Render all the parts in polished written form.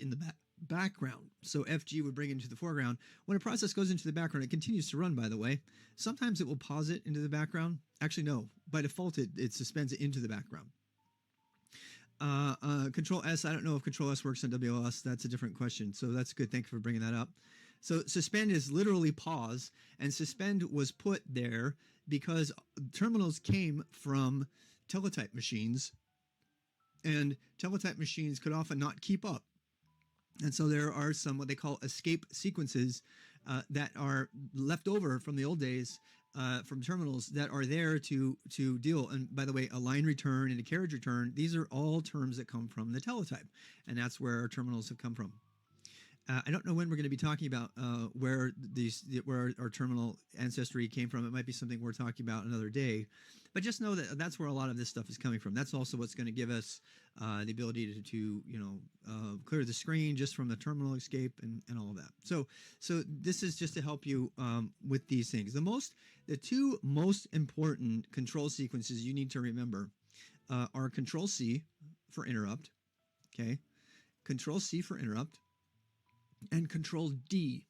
in the background. So FG would bring it into the foreground. When a process goes into the background, it continues to run, by the way. Sometimes it will pause it into the background. Actually, no. By default, it suspends it into the background. Control S, I don't know if Control S works on WLS. That's a different question. So that's good. Thank you for bringing that up. So suspend is literally pause, and suspend was put there because terminals came from teletype machines, and teletype machines could often not keep up. And so there are some what they call escape sequences that are left over from the old days from terminals that are there to deal. And by the way, a line return and a carriage return, these are all terms that come from the teletype. And that's where our terminals have come from. I don't know when we're going to be talking about where our terminal ancestry came from. It might be something we're talking about another day, but just know that that's where a lot of this stuff is coming from. That's also what's going to give us the ability to clear the screen just from the terminal escape and all of that. So this is just to help you with these things. The two most important control sequences you need to remember are Control C for interrupt, okay, Control C for interrupt, and Control D.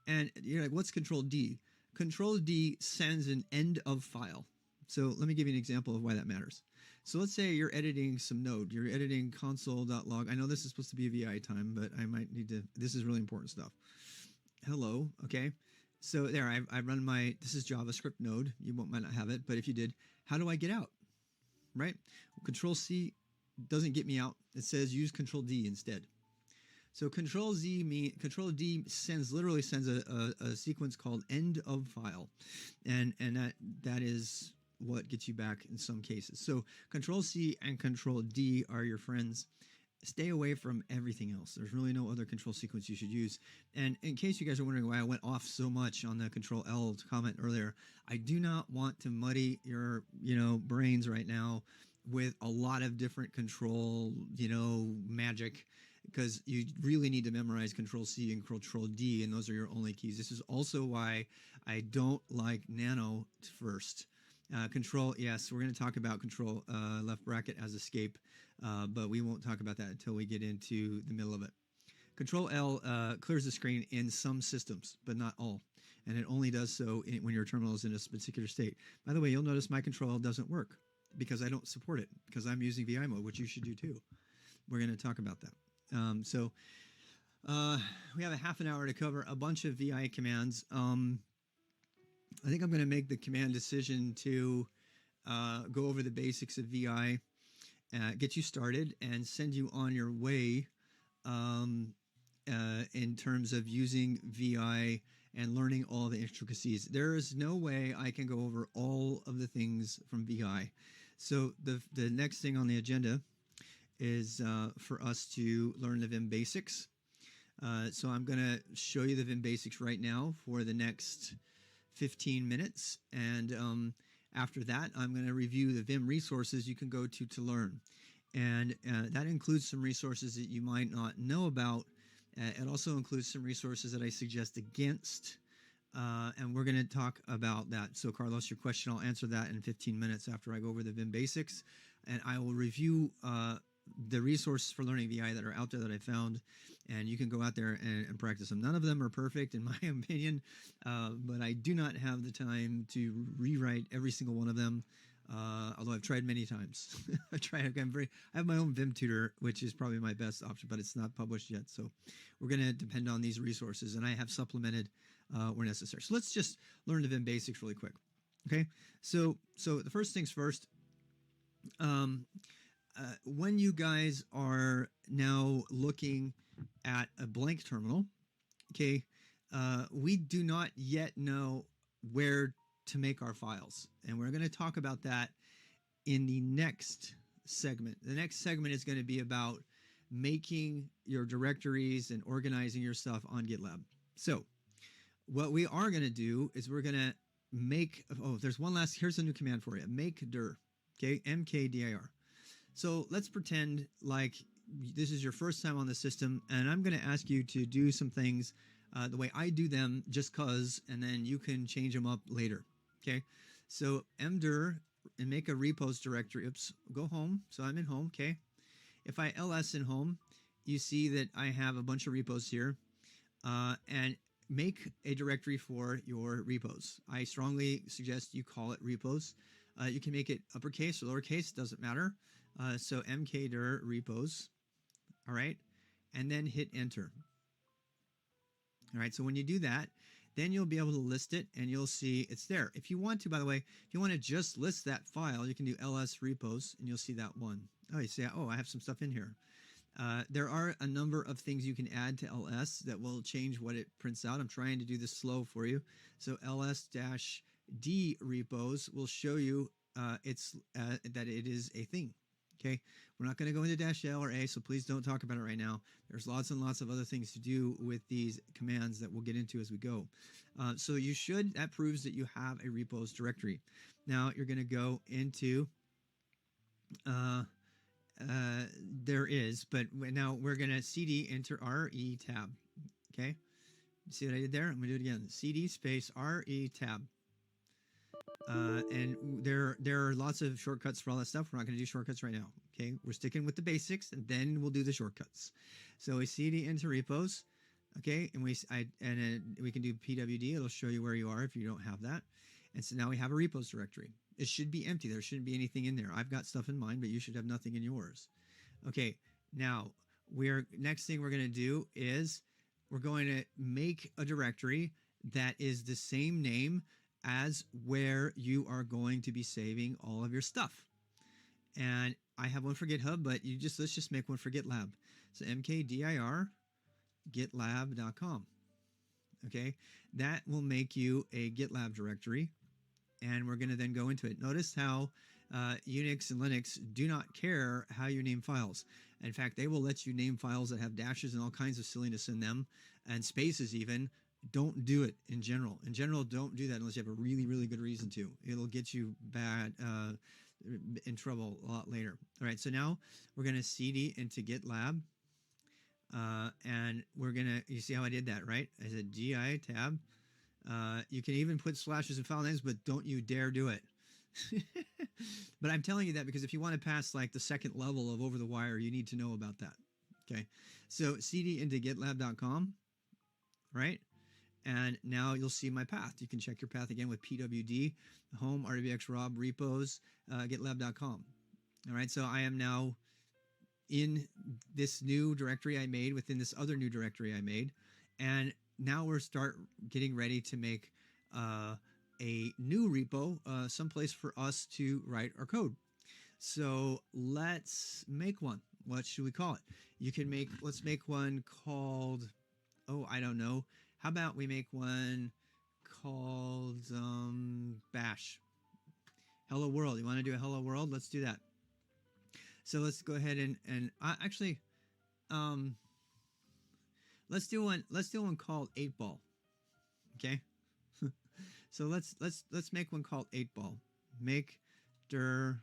And you're like, what's Control D? Control D sends an end of file. So let me give you an example of why that matters. So let's say you're editing some node. You're editing console.log. I know this is supposed to be a VI time, but I might need to, this is really important stuff. Hello, okay. So there, I run this is JavaScript node. You might not have it, but if you did, how do I get out? Right? Control C doesn't get me out. It says use Control D instead. So Control D literally sends a sequence called end of file, and that is what gets you back in some cases. So Control C and Control D are your friends. Stay away from everything else. There's really no other control sequence you should use. And in case you guys are wondering why I went off so much on the Control L comment earlier, I do not want to muddy your brains right now with a lot of different control magic, because you really need to memorize Control C and Control D, and those are your only keys. This is also why I don't like nano first. Control, yes, we're going to talk about Control left bracket as escape, but we won't talk about that until we get into the middle of it. Control L clears the screen in some systems, but not all, and it only does so when your terminal is in a particular state. By the way, you'll notice my Control L doesn't work because I don't support it, because I'm using VI mode, which you should do too. We're going to talk about that. So we have a half an hour to cover a bunch of VI commands. I think I'm going to make the command decision to go over the basics of VI, get you started, and send you on your way in terms of using VI and learning all the intricacies. There is no way I can go over all of the things from VI. So the next thing on the agenda is for us to learn the Vim Basics. So I'm going to show you the Vim Basics right now for the next 15 minutes. And after that, I'm going to review the Vim resources you can go to learn. And that includes some resources that you might not know about. It also includes some resources that I suggest against. And we're going to talk about that. So Carlos, your question, I'll answer that in 15 minutes after I go over the Vim Basics. And I will review the resources for learning VI that are out there that I found, and you can go out there and practice them. None of them are perfect in my opinion, but I do not have the time to rewrite every single one of them, although I've tried many times. I have my own Vim tutor, which is probably my best option, but it's not published yet. So we're going to depend on these resources, and I have supplemented where necessary. So let's just learn the Vim Basics really quick. Okay, so the first things first. When you guys are now looking at a blank terminal, okay, we do not yet know where to make our files. And we're going to talk about that in the next segment. The next segment is going to be about making your directories and organizing your stuff on GitLab. So what we are going to do is we're going to make, there's one last, here's a new command for you, make dir, okay, mkdir. So let's pretend like this is your first time on the system, and I'm going to ask you to do some things the way I do them just cause, and then you can change them up later. Okay, so mdir and make a repos directory. Oops, go home. So I'm in home. Okay, if I ls in home you see that I have a bunch of repos here, and make a directory for your repos. I strongly suggest you call it repos. You can make it uppercase or lowercase, doesn't matter. So mkdir repos, all right, and then hit enter. All right, so when you do that, then you'll be able to list it and you'll see it's there. If you want to, by the way, if you want to just list that file, you can do ls repos and you'll see that one. Oh, you see, oh, I have some stuff in here. There are a number of things you can add to ls that will change what it prints out. I'm trying to do this slow for you. So ls-d repos will show you that it is a thing. Okay, we're not going to go into -l or a, so please don't talk about it right now. There's lots and lots of other things to do with these commands that we'll get into as we go. So you should, that proves that you have a repos directory. Now you're going to go into, there is, but now we're going to cd enter re tab. Okay, see what I did there? I'm going to do it again. cd space re tab. And there are lots of shortcuts for all that stuff. We're not going to do shortcuts right now. Okay, we're sticking with the basics, and then we'll do the shortcuts. So we cd into repos. Okay, and we can do pwd. It'll show you where you are if you don't have that. And so now we have a repos directory. It should be empty. There shouldn't be anything in there. I've got stuff in mine, but you should have nothing in yours. Okay, now next thing we're going to do is we're going to make a directory that is the same name as where you are going to be saving all of your stuff. And I have one for GitHub, but let's just make one for GitLab. So mkdir gitlab.com. Okay, that will make you a GitLab directory, and we're going to then go into it. Notice how Unix and Linux do not care how you name files. In fact, they will let you name files that have dashes and all kinds of silliness in them, and spaces even. Don't do it in general. In general, don't do that unless you have a really, really good reason to. It'll get you in trouble a lot later. All right, so now we're going to cd into GitLab, and we're going to, you see how I did that, right? I said gi tab. You can even put slashes in file names, but don't you dare do it. But I'm telling you that because if you want to pass like the second level of over the wire, you need to know about that. Okay, so cd into gitlab.com, right? And now you'll see my path. You can check your path again with pwd, home, rwxrob, repos, gitlab.com. All right, so I am now in this new directory I made within this other new directory I made. And now we're getting ready to make a new repo, someplace for us to write our code. So let's make one. What should we call it? Let's make one called, oh, I don't know. How about we make one called bash. Hello world. You want to do a hello world? Let's do that. So let's go ahead and actually, let's do one called 8-ball. Okay. So let's make one called 8-ball. Make dir,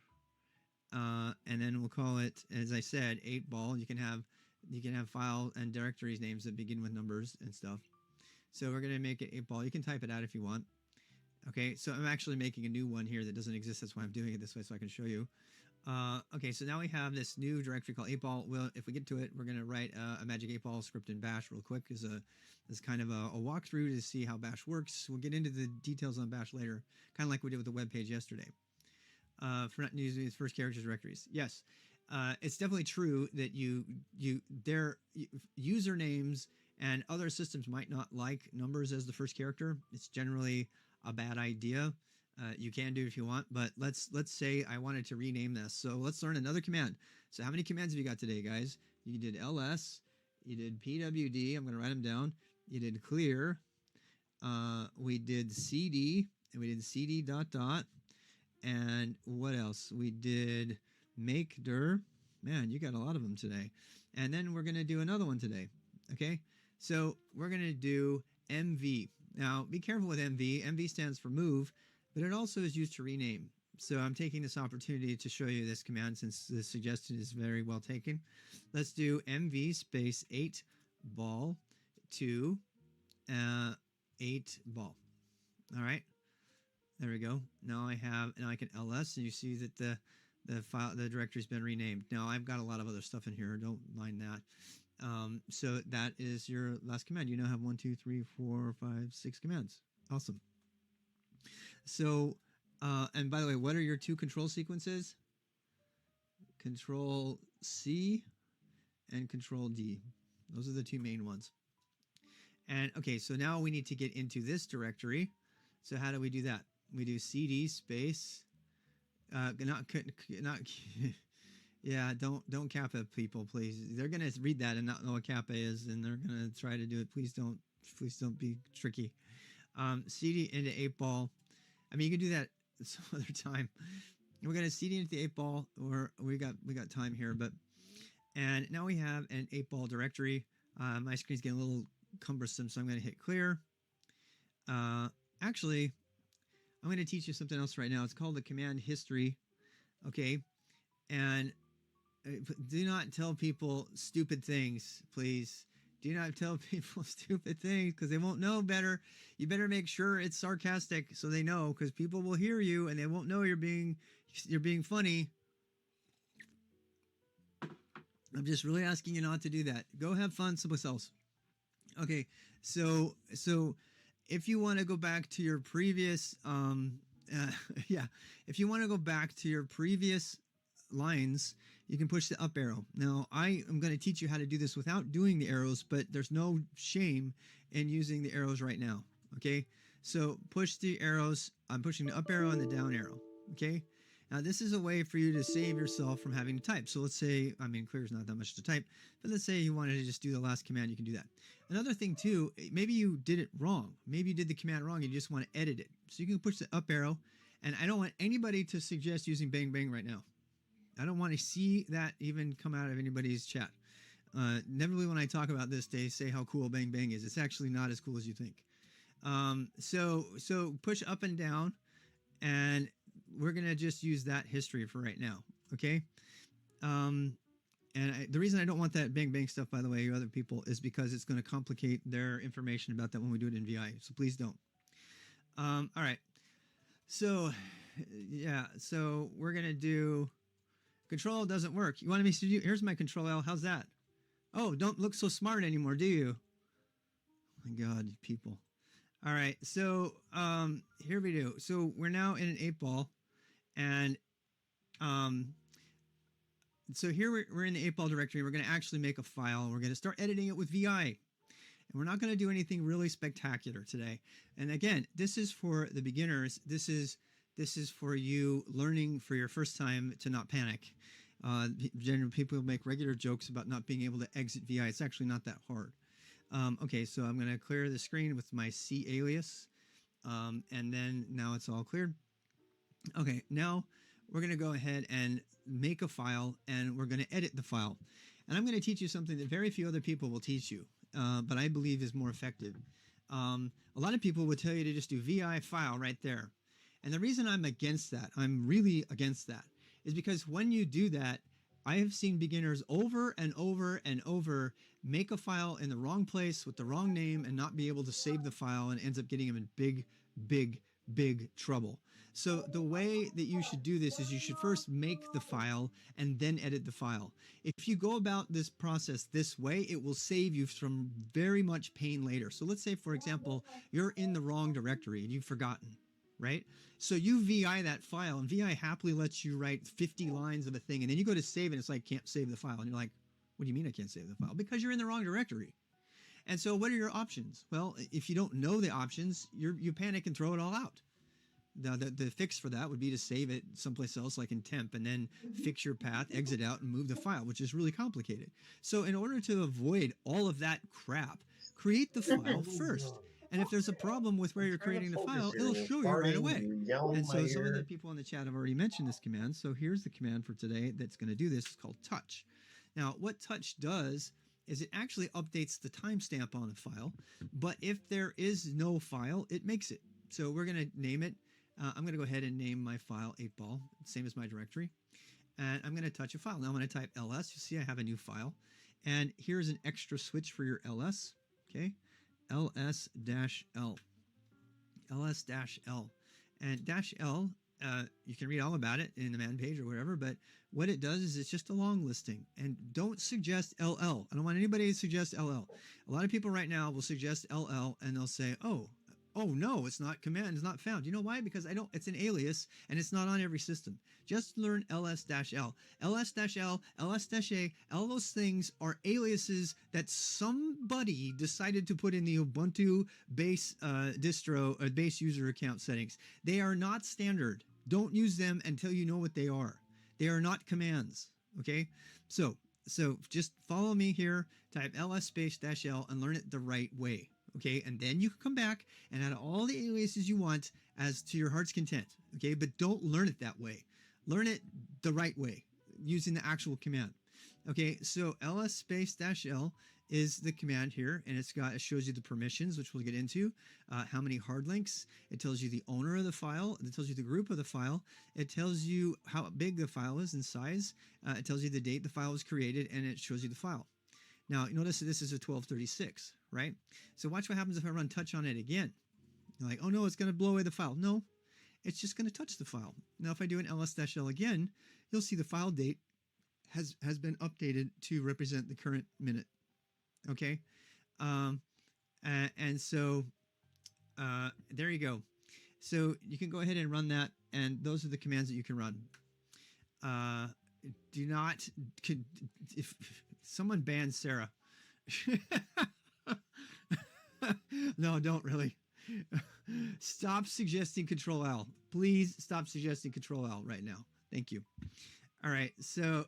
and then we'll call it, as I said, 8-ball. You can have file and directories names that begin with numbers and stuff. So we're going to make it 8-ball. You can type it out if you want. Okay, so I'm actually making a new one here that doesn't exist. That's why I'm doing it this way, so I can show you. Okay, so now we have this new directory called 8-ball. Well, if we get to it, we're going to write a magic 8-ball script in bash real quick as kind of a walkthrough to see how bash works. We'll get into the details on bash later, kind of like we did with the web page yesterday. For not using its first characters directories. Yes, it's definitely true that their usernames and other systems might not like numbers as the first character. It's generally a bad idea. You can do it if you want, but let's say I wanted to rename this. So let's learn another command. So how many commands have you got today, guys? You did ls, you did pwd, I'm going to write them down. You did clear, we did cd, and we did cd ... And what else? We did make dir. Man, you got a lot of them today. And then we're going to do another one today. Okay, so we're going to do mv. Now, be careful with mv. mv stands for move, but it also is used to rename. So I'm taking this opportunity to show you this command since the suggestion is very well taken. Let's do mv space 8-ball to 8-ball. All right. There we go. Now I can ls, and you see that the directory's been renamed. Now I've got a lot of other stuff in here. Don't mind that. So that is your last command. You now have 1, 2, 3, 4, 5, 6 commands. Awesome. So, and by the way, what are your two control sequences? Control C and Control D. Those are the two main ones. And okay, so now we need to get into this directory. So how do we do that? We do cd space, yeah, don't kappa people, please. They're gonna read that and not know what kappa is, and they're gonna try to do it. Please don't be tricky. CD into 8-ball. I mean, you can do that some other time. We're gonna CD into the 8-ball, or we got time here, but and now we have an 8-ball directory. My screen's getting a little cumbersome, so I'm gonna hit clear. Actually, I'm gonna teach you something else right now. It's called the command history. Okay, and do not tell people stupid things, please. Do not tell people stupid things because they won't know better. You better make sure it's sarcastic so they know, because people will hear you and they won't know you're being funny. I'm just really asking you not to do that. Go have fun someplace else. Okay, so if you want to go back to your previous if you want to go back to your previous lines, you can push the up arrow. Now, I am going to teach you how to do this without doing the arrows, but there's no shame in using the arrows right now. Okay, so push the arrows. I'm pushing the up arrow and the down arrow. Okay, now this is a way for you to save yourself from having to type. So let's say, I mean, clear is not that much to type, but let's say you wanted to just do the last command, you can do that. Another thing too, maybe you did it wrong. Maybe you did the command wrong and you just want to edit it. So you can push the up arrow, and I don't want anybody to suggest using bang bang right now. I don't want to see that even come out of anybody's chat. Never when I talk about this, they say how cool bang bang is. It's actually not as cool as you think. So push up and down, and we're going to just use that history for right now. Okay. The reason I don't want that bang bang stuff, by the way, other people, is because it's going to complicate their information about that when we do it in VI. So please don't. All right. So yeah, so we're going to do Control doesn't work. You wanted me to do, here's my Control L. How's that? Oh, don't look so smart anymore, do you? Oh my God, you people. All right, so here we do. So we're now in an 8-ball, and so here we're in the 8-ball directory. We're going to actually make a file. We're going to start editing it with VI. And we're not going to do anything really spectacular today. And again, this is for the beginners. This is for you learning for your first time to not panic. Generally, people make regular jokes about not being able to exit VI. It's actually not that hard. Okay, so I'm going to clear the screen with my C alias. And then now it's all cleared. Okay, now we're going to go ahead and make a file, and we're going to edit the file. And I'm going to teach you something that very few other people will teach you, but I believe is more effective. A lot of people would tell you to just do VI file right there. And the reason I'm against that, I'm really against that, is because when you do that, I have seen beginners over and over and over make a file in the wrong place with the wrong name and not be able to save the file, and ends up getting them in big trouble. So the way that you should do this is you should first make the file and then edit the file. If you go about this process this way, it will save you from very much pain later. So let's say, for example, you're in the wrong directory and you've forgotten, right? So you VI that file, and VI happily lets you write 50 lines of a thing, and then you go to save, and it's like, can't save the file. And you're like, what do you mean I can't save the file? Because you're in the wrong directory. And so what are your options? Well, if you don't know the options, you panic and throw it all out. Now, the fix for that would be to save it someplace else, like in temp, and then fix your path, exit out, and move the file, which is really complicated. So in order to avoid all of that crap, create the file first. And if there's a problem with where you're creating the file, it'll show you right away. And so some of the people in the chat have already mentioned this command. So here's the command for today that's going to do this. It's called touch. Now, what touch does is it actually updates the timestamp on the file. But if there is no file, it makes it. So we're going to name it. I'm going to go ahead and name my file 8-ball, same as my directory. And I'm going to touch a file. Now I'm going to type ls. You see I have a new file. And here's an extra switch for your ls. Okay. ls-l. ls-l. And -l You can read all about it in the man page or whatever, but what it does is it's just a long listing. And don't suggest LL. I don't want anybody to suggest LL. A lot of people right now will suggest LL and they'll say, oh no, it's not command, it's not found. You know why? Because it's an alias and it's not on every system. Just learn ls-l. ls-l, ls-a, all those things are aliases that somebody decided to put in the Ubuntu base distro base user account settings. They are not standard. Don't use them until you know what they are. They are not commands. Okay, so just follow me here. Type ls space -l and learn it the right way. Okay, and then you can come back and add all the aliases you want as to your heart's content. Okay, but don't learn it that way. Learn it the right way using the actual command. Okay, so ls space -l is the command here, and it shows you the permissions, which we'll get into, how many hard links. It tells you the owner of the file. It tells you the group of the file. It tells you how big the file is in size. It tells you the date the file was created, and it shows you the file. Now, notice that this is a 1236, right? So watch what happens if I run touch on it again. You're like, oh no, it's going to blow away the file. No, it's just going to touch the file. Now, if I do an ls-l again, you'll see the file date has been updated to represent the current minute. Okay, and so there you go. So you can go ahead and run that, and those are the commands that you can run. Do not, if someone bans Sarah. No, don't really. Stop suggesting Control L. Please stop suggesting Control L right now. Thank you. All right, so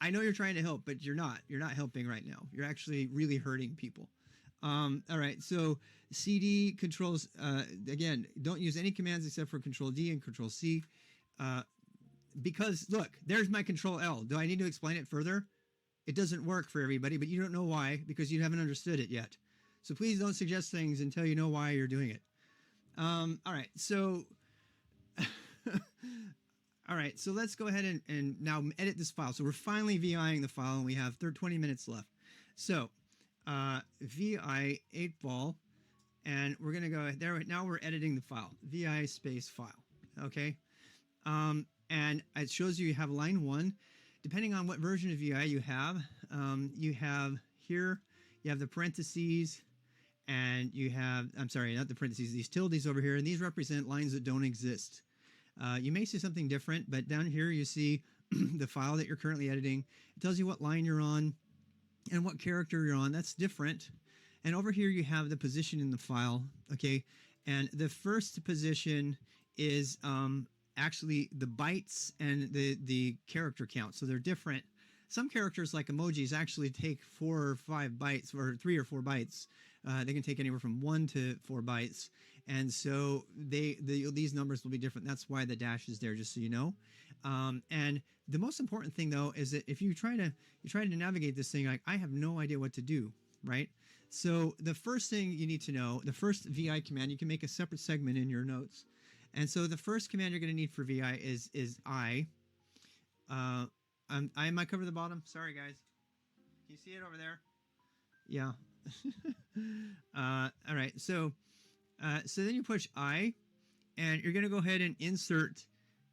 I know you're trying to help, but you're not. You're not helping right now. You're actually really hurting people. All right, so CD controls, again, don't use any commands except for Control D and Control C. Because, look, there's my Control L. Do I need to explain it further? It doesn't work for everybody, but you don't know why because you haven't understood it yet. So please don't suggest things until you know why you're doing it. All right, so... All right, so let's go ahead and now edit this file. So we're finally VIing the file, and we have 20 minutes left. So VI 8-ball, and we're going to go there. Now we're editing the file, VI space file, okay? And it shows you have line 1. Depending on what version of VI you have here, you have the parentheses, and you have, I'm sorry, not the parentheses, these tildes over here, and these represent lines that don't exist. You may see something different, but down here you see the file that you're currently editing. It tells you what line you're on and what character you're on. That's different. And over here you have the position in the file, okay? And the first position is actually the bytes and the character count. So they're different. Some characters like emojis actually take 4 or 5 bytes, or 3 or 4 bytes. They can take anywhere from 1 to 4 bytes. And so these numbers will be different. That's why the dash is there, just so you know. And the most important thing, though, is that if you try to navigate this thing, like, I have no idea what to do, right? So the first thing you need to know, the first VI command, you can make a separate segment in your notes. And so the first command you're going to need for VI is I. I might cover the bottom. Sorry, guys. Can you see it over there? Yeah. All right. So then you push I, and you're going to go ahead and insert.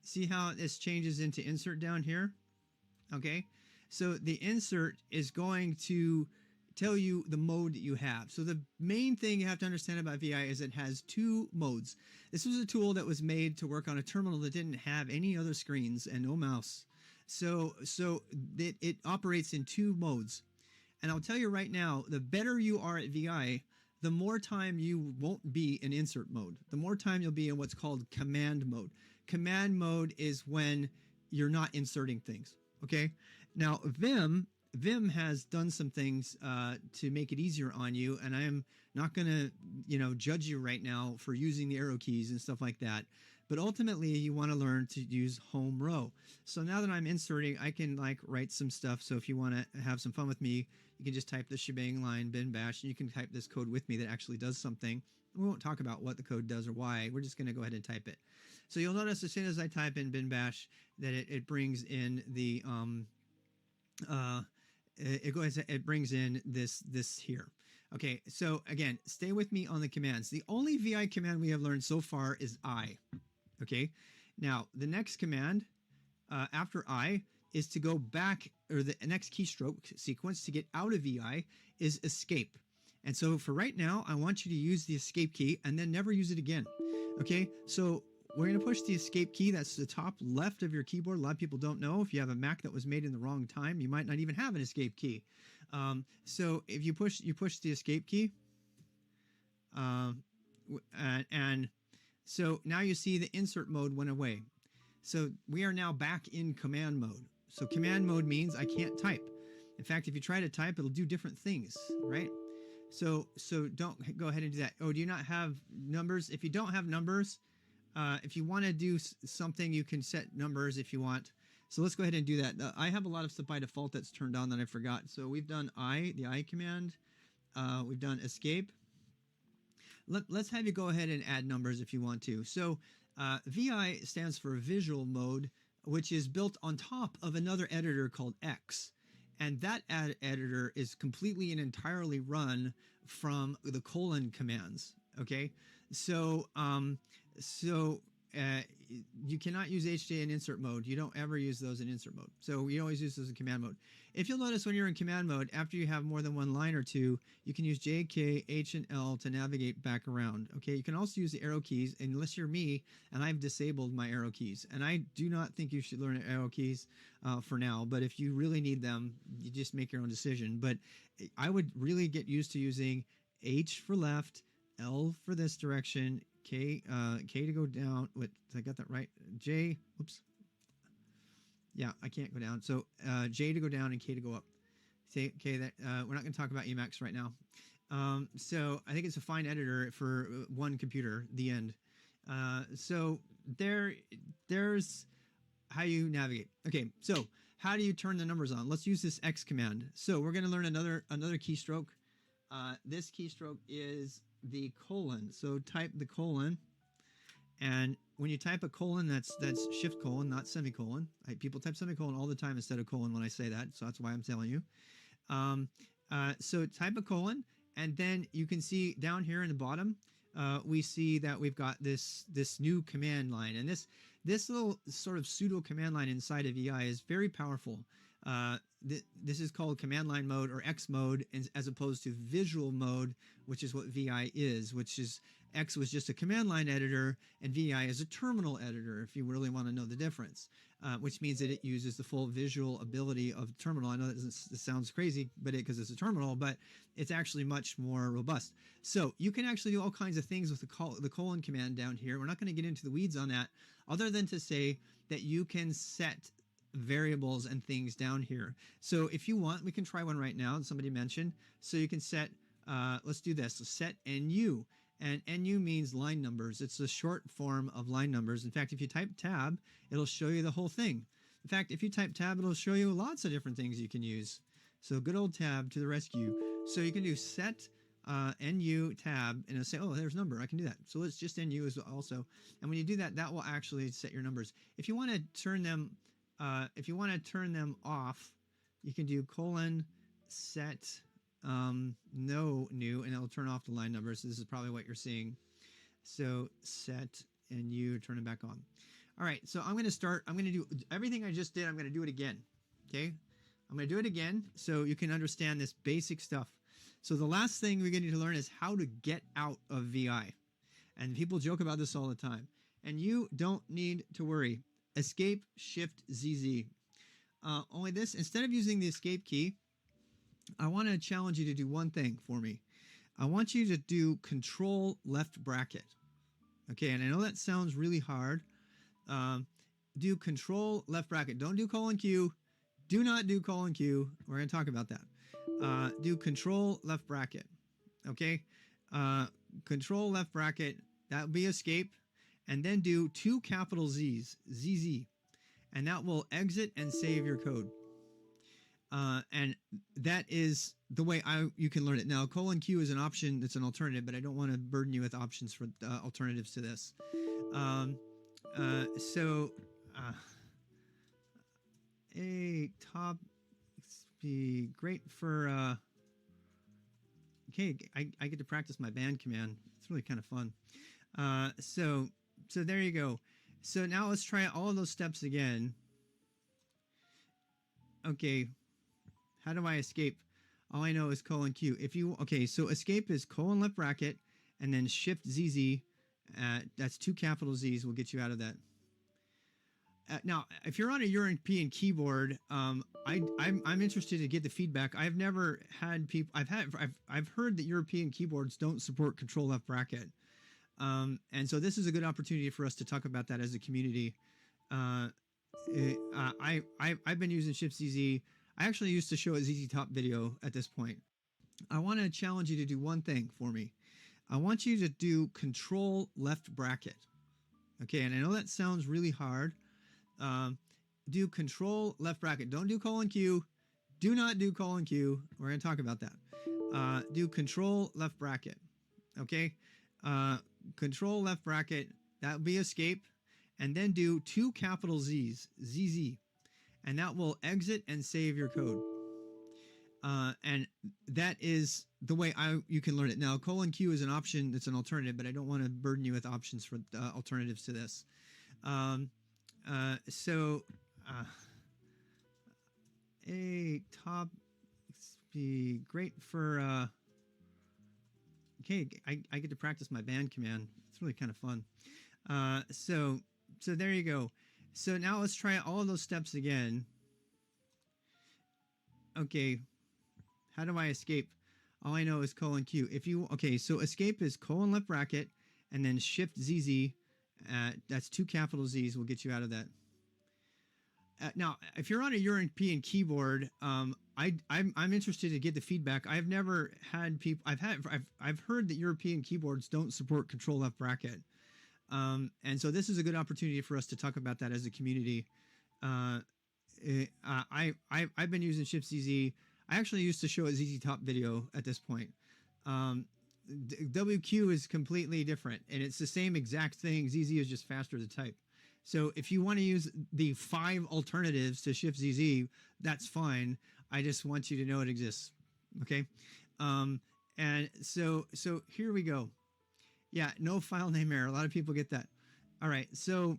See how this changes into insert down here? Okay. So the insert is going to tell you the mode that you have. So the main thing you have to understand about VI is it has 2 modes. This was a tool that was made to work on a terminal that didn't have any other screens and no mouse. So it operates in 2 modes. And I'll tell you right now, the better you are at VI, the more time you won't be in insert mode. The more time you'll be in what's called command mode. Command mode is when you're not inserting things, okay? Now, Vim has done some things to make it easier on you, and I am not going to, judge you right now for using the arrow keys and stuff like that. But ultimately, you want to learn to use home row. So now that I'm inserting, I can write some stuff. So if you want to have some fun with me, you can just type the shebang line bin bash, and you can type this code with me that actually does something. We won't talk about what the code does or why. We're just going to go ahead and type it. So you'll notice as soon as I type in bin bash that it brings in the it brings in this here. Okay, so again, stay with me on the commands. The only VI command we have learned so far is I. Okay, now the next command after I is to go back, or the next keystroke sequence to get out of VI is escape. And so for right now, I want you to use the escape key and then never use it again. Okay, so we're going to push the escape key. That's the top left of your keyboard. A lot of people don't know. If you have a Mac that was made in the wrong time, you might not even have an escape key. So if you push the escape key, and so now you see the insert mode went away. So we are now back in command mode. So command mode means I can't type. In fact, if you try to type, it'll do different things, right? So don't go ahead and do that. Oh, do you not have numbers? If you don't have numbers, if you want to do something, you can set numbers if you want. So let's go ahead and do that. I have a lot of stuff by default that's turned on that I forgot. So we've done the I command. We've done escape. Let's have you go ahead and add numbers if you want to. So VI stands for visual mode, which is built on top of another editor called X. And that editor is completely and entirely run from the colon commands. Okay, so you cannot use HJ in insert mode. You don't ever use those in insert mode. So you always use those in command mode. If you'll notice when you're in command mode, after you have more than one line or two, you can use J, K, H, and L to navigate back around. Okay, you can also use the arrow keys, unless you're me, and I've disabled my arrow keys. And I do not think you should learn arrow keys for now, but if you really need them, you just make your own decision. But I would really get used to using H for left, L for this direction, K to go down. Wait, I got that right? J, oops. Yeah, I can't go down. So J to go down and K to go up. Say, okay, that we're not going to talk about Emacs right now. So I think it's a fine editor for one computer. The end. So there's how you navigate. Okay, so how do you turn the numbers on? Let's use this X command. So we're going to learn another keystroke. This keystroke is the colon. So type the colon, and when you type a colon, that's shift colon, not semicolon. People type semicolon all the time instead of colon when I say that, so that's why I'm telling you. So type a colon, and then you can see down here in the bottom, we see that we've got this new command line, and this little sort of pseudo command line inside of VI is very powerful. This is called command line mode or X mode, as opposed to visual mode, which is what VI is, which is X was just a command line editor and VI is a terminal editor, if you really want to know the difference, which means that it uses the full visual ability of terminal. I know that sounds crazy, but because it's a terminal, but it's actually much more robust. So you can actually do all kinds of things with the colon command down here. We're not going to get into the weeds on that, other than to say that you can set variables and things down here. So if you want, we can try one right now. Somebody mentioned. So you can set, let's do this. So set NU. And NU means line numbers. It's a short form of line numbers. In fact, if you type tab, it'll show you the whole thing. In fact, if you type tab, it'll show you lots of different things you can use. So good old tab to the rescue. So you can do set NU tab, and it'll say, oh, there's number. I can do that. So it's just NU as also. And when you do that, that will actually set your numbers. If you want to turn them, off, you can do colon set no new, and it'll turn off the line numbers. So this is probably what you're seeing. So set and you turn it back on. All right, so I'm going to do everything I just did. I'm going to do it again. Okay, I'm going to do it again so you can understand this basic stuff. So the last thing we're going to learn is how to get out of VI. And people joke about this all the time. And you don't need to worry. Escape, Shift, ZZ. Only this, instead of using the escape key, I want to challenge you to do one thing for me. I want you to do Control left bracket. Okay, and I know that sounds really hard. Do Control left bracket. Don't do colon Q. Do not do colon Q. We're going to talk about that. Do Control left bracket. Okay, Control left bracket. That would be escape. And then do 2 capital Z's, ZZ. And that will exit and save your code. And that is the way you can learn it. Now, colon Q is an option that's an alternative, but I don't want to burden you with options for alternatives to this. A top be great for Okay, I get to practice my band command. It's really kind of fun. So there you go. So now let's try all of those steps again. Okay, how do I escape? All I know is colon Q. Okay, so escape is colon left bracket and then shift ZZ. That's 2 capital Z's will get you out of that. Now, if you're on a European keyboard, I'm interested to get the feedback. I've never had people. I've heard that European keyboards don't support Control Left bracket, and so this is a good opportunity for us to talk about that as a community. I've been using Shift ZZ. I actually used to show a ZZ Top video at this point. I want to challenge you to do one thing for me. I want you to do Control Left bracket. Okay, and I know that sounds really hard. Do Control Left bracket. Don't do colon Q. Do not do colon Q. We're going to talk about that. Do Control Left bracket. Okay, Control Left bracket. That would be escape, and then do 2 capital Z's, ZZ, and that will exit and save your code. And that is the way you can learn it. Now, colon Q is an option that's an alternative, but I don't want to burden you with options for alternatives to this. A top be great for okay, I get to practice my band command. It's really kind of fun. So there you go. So now let's try all of those steps again. Okay, how do I escape? All I know is colon Q. Okay, so escape is colon left bracket and then shift ZZ. That's 2 capital Z's will get you out of that. Now, if you're on a European keyboard, I'm interested to get the feedback. I've never had people. I've heard that European keyboards don't support Control Left bracket, and so this is a good opportunity for us to talk about that as a community. I've been using Shift ZZ. I actually used to show a ZZ Top video at this point. WQ is completely different, and it's the same exact thing. ZZ is just faster to type. So if you want to use the 5 alternatives to Shift ZZ, that's fine. I just want you to know it exists. Okay. And so here we go. Yeah, no file name error. A lot of people get that. All right. So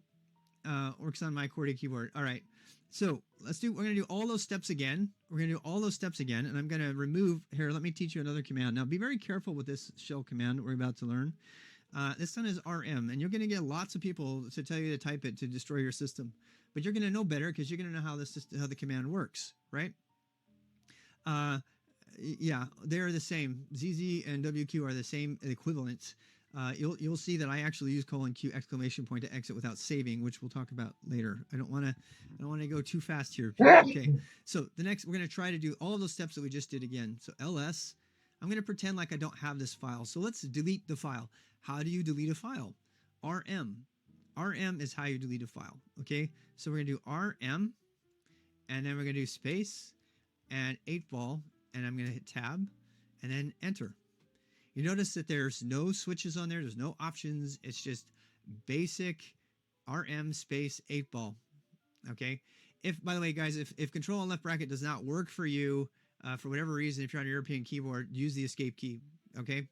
works on my QWERTY keyboard. All right. So we're going to do all those steps again. We're going to do all those steps again, and I'm going to remove here. Let me teach you another command. Now be very careful with this shell command that we're about to learn. This one is RM, and you're going to get lots of people to tell you to type it to destroy your system, but you're going to know better because you're going to know how the command works, right? Yeah, they're the same. ZZ and WQ are the same equivalents. You'll see that I actually use colon Q exclamation point to exit without saving, which we'll talk about later. I don't want to go too fast here. Okay, so we're going to try to do all of those steps that we just did again. So LS, I'm going to pretend like I don't have this file. So let's delete the file. How do you delete a file? RM. RM is how you delete a file. Okay, so we're going to do RM, and then we're going to do space and 8-ball, and I'm going to hit tab and then enter. You notice that there's no switches on there. There's no options. It's just basic RM space 8-ball. Okay. By the way, guys, if control and left bracket does not work for you, for whatever reason, if you're on a European keyboard, use the escape key. Okay.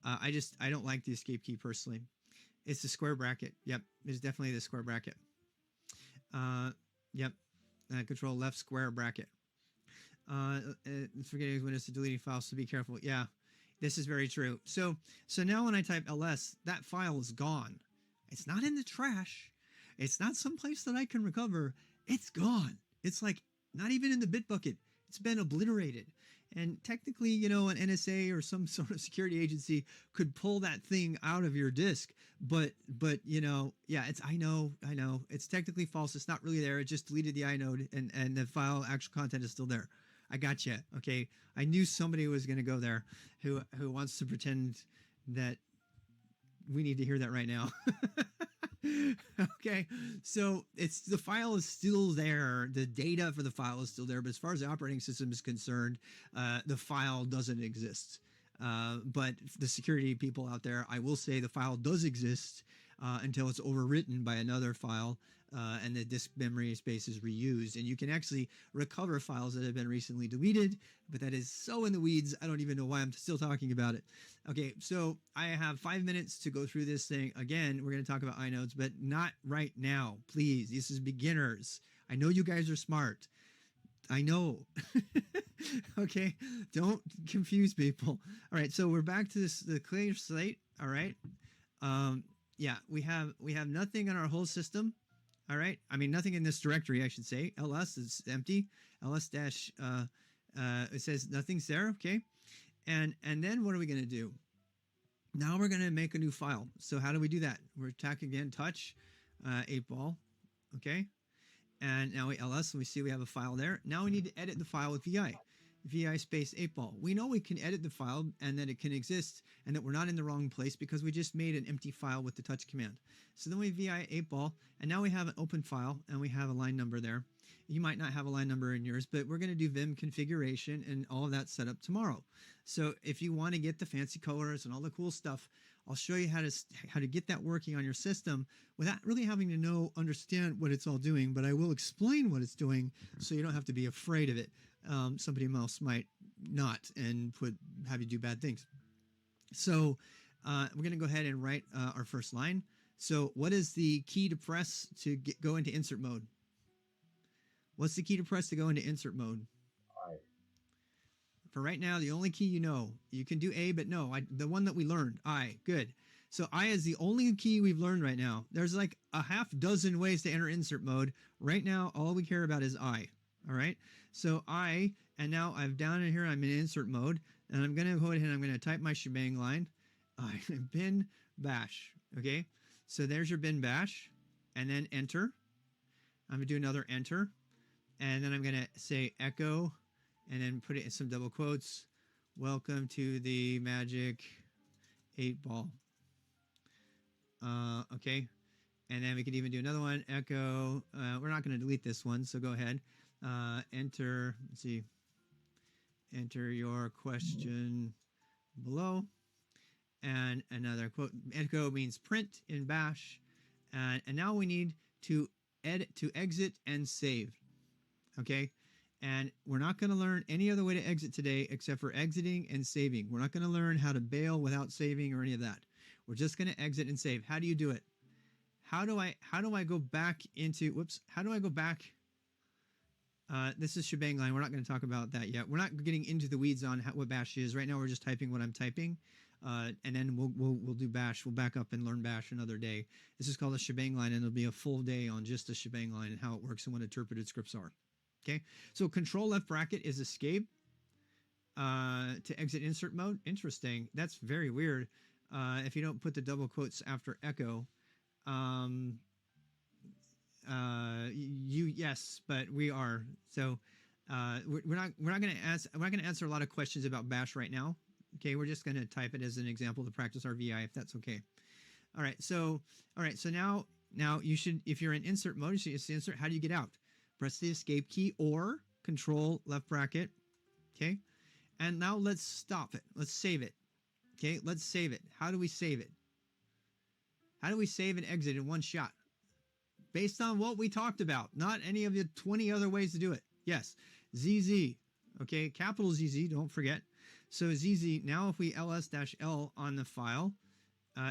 I don't like the escape key personally. It's the square bracket. Yep. It's definitely the square bracket. Yep. Control left square bracket. Forgetting when it's deleting files, so be careful. Yeah. This is very true. So now when I type ls, that file is gone. It's not in the trash. It's not someplace that I can recover. It's gone. It's like not even in the bit bucket. It's been obliterated. And technically, you know, an NSA or some sort of security agency could pull that thing out of your disk. But you know, yeah, I know. It's technically false. It's not really there. It just deleted the inode and the file actual content is still there. I got you. Okay. I knew somebody was going to go there who wants to pretend that we need to hear that right now. Okay. So the file is still there. The data for the file is still there. But as far as the operating system is concerned, the file doesn't exist. But the security people out there, I will say the file does exist until it's overwritten by another file. and the disk memory space is reused. And you can actually recover files that have been recently deleted, but that is so in the weeds, I don't even know why I'm still talking about it. Okay, so I have 5 minutes to go through this thing. Again, we're going to talk about inodes, but not right now, please. This is beginners. I know you guys are smart. I know. Okay, don't confuse people. All right, so we're back to the clear slate. All right. Yeah, we have nothing in our whole system. All right. I mean, nothing in this directory, I should say. ls is empty. ls dash it says nothing's there. Okay. And then what are we going to do? Now we're going to make a new file. So how do we do that? We're attack again, touch 8-ball. Okay. And now we ls and we see we have a file there. Now we need to edit the file with vi space 8-ball. We know we can edit the file and that it can exist and that we're not in the wrong place because we just made an empty file with the touch command. So then we vi 8-ball and now we have an open file and we have a line number there. You might not have a line number in yours, but we're going to do Vim configuration and all of that set up tomorrow. So if you want to get the fancy colors and all the cool stuff, I'll show you how to get that working on your system without really having to understand what it's all doing, but I will explain what it's doing so you don't have to be afraid of it. Somebody else might not and have you do bad things. So we're going to go ahead and write our first line. So what is the key to press to go into insert mode? What's the key to press to go into insert mode? I. For right now, the only key you can do A, but no, the one that we learned, I. Good. So I is the only key we've learned right now. There's like a half dozen ways to enter insert mode. Right now, all we care about is I. All right. So I, and now I'm down in here, I'm in insert mode, and I'm going to go ahead and I'm going to type my shebang line. I bin bash. Okay. So there's your bin bash, and then enter. I'm going to do another enter, and then I'm going to say echo, and then put it in some double quotes. Welcome to the magic 8-ball. Okay. And then we could even do another one, echo. We're not going to delete this one, so go ahead. Enter, let's see. Enter your question below. And another quote. Echo means print in bash. And now we need to exit and save. Okay. And we're not going to learn any other way to exit today except for exiting and saving. We're not going to learn how to bail without saving or any of that. We're just going to exit and save. How do you do it? How do I go back into, whoops, how do I go back? This is shebang line. We're not going to talk about that yet. We're not getting into the weeds on what bash is. Right now we're just typing what I'm typing. And then we'll do bash. We'll back up and learn bash another day. This is called a shebang line, and it'll be a full day on just the shebang line and how it works and what interpreted scripts are. Okay, so control left bracket is escape to exit insert mode. Interesting. That's very weird. If you don't put the double quotes after echo, yes, but we are. So we're not going to answer a lot of questions about bash right now. Okay, we're just going to type it as an example to practice our VI if that's okay. All right, so now you should, if you're in insert mode, you see insert. How do you get out? Press the escape key or control left bracket. Okay, and now let's stop it. Let's save it. Okay, let's save it. How do we save it? How do we save and exit in one shot? Based on what we talked about, not any of the 20 other ways to do it. Yes, ZZ. Okay, capital ZZ. Don't forget. So ZZ. Now, if we ls-l on the file,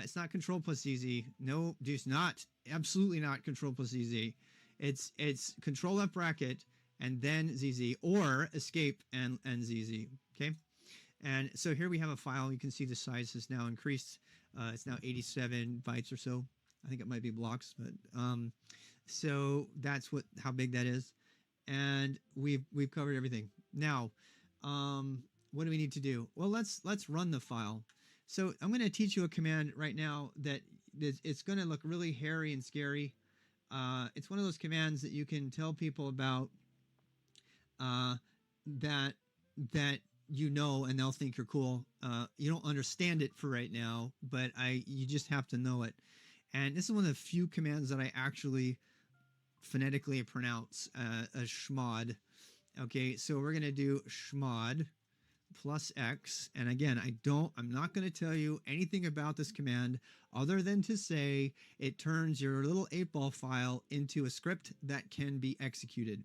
it's not control plus ZZ. No, just not. Absolutely not control plus ZZ. It's control left bracket and then ZZ or escape and ZZ. Okay. And so here we have a file. You can see the size has now increased. It's now 87 bytes or so. I think it might be blocks, but so that's how big that is. And we've covered everything. Now, what do we need to do? Well, let's run the file. So I'm going to teach you a command right now that it's going to look really hairy and scary. It's one of those commands that you can tell people about that and they'll think you're cool. You don't understand it for right now, but you just have to know it. And this is one of the few commands that I actually phonetically pronounce as schmod. Okay, so we're going to do schmod. plus X. And again, I'm not going to tell you anything about this command other than to say it turns your little 8-ball file into a script that can be executed.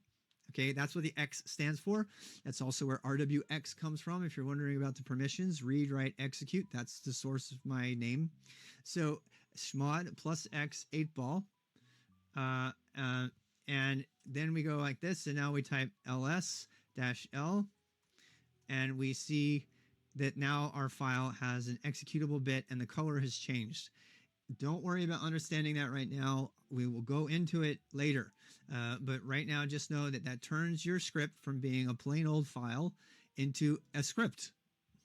Okay, that's what the X stands for. That's also where rwx comes from. If you're wondering about the permissions, read, write, execute, that's the source of my name. So chmod plus X 8-ball. And then we go like this, and now we type ls-l, and we see that now our file has an executable bit and the color has changed. Don't worry about understanding that right now. We will go into it later. But right now, just know that that turns your script from being a plain old file into a script.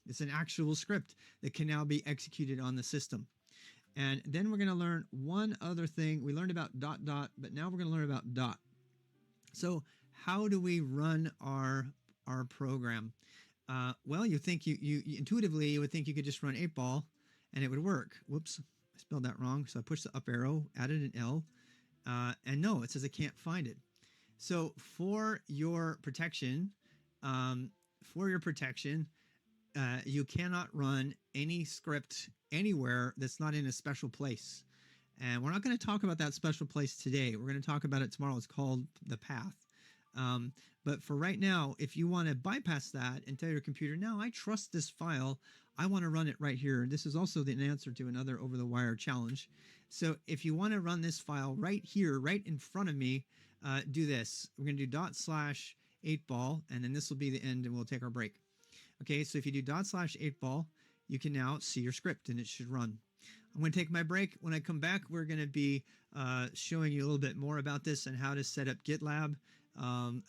It's an actual script that can now be executed on the system. And then we're going to learn one other thing. We learned about ... but now we're going to learn about dot. So how do we run our program? Well, you think you intuitively you would think you could just run 8-ball and it would work. Whoops, I spelled that wrong. So I pushed the up arrow, added an L, and no, it says I can't find it. So for your protection, you cannot run any script anywhere that's not in a special place. And we're not going to talk about that special place today. We're going to talk about it tomorrow. It's called the path. But for right now, if you want to bypass that and tell your computer, no, I trust this file, I want to run it right here. This is also the answer to another over-the-wire challenge. So if you want to run this file right here, right in front of me, do this. We're going to do ./8-ball, and then this will be the end, and we'll take our break. Okay, so if you do ./8-ball, you can now see your script, and it should run. I'm going to take my break. When I come back, we're going to be showing you a little bit more about this and how to set up GitLab.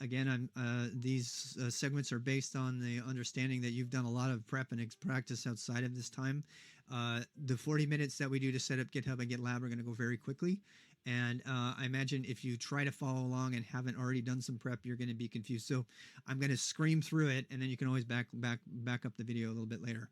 Again, these segments are based on the understanding that you've done a lot of prep and practice outside of this time. The 40 minutes that we do to set up GitHub and GitLab are going to go very quickly. And I imagine if you try to follow along and haven't already done some prep, you're going to be confused. So I'm going to scream through it, and then you can always back up the video a little bit later.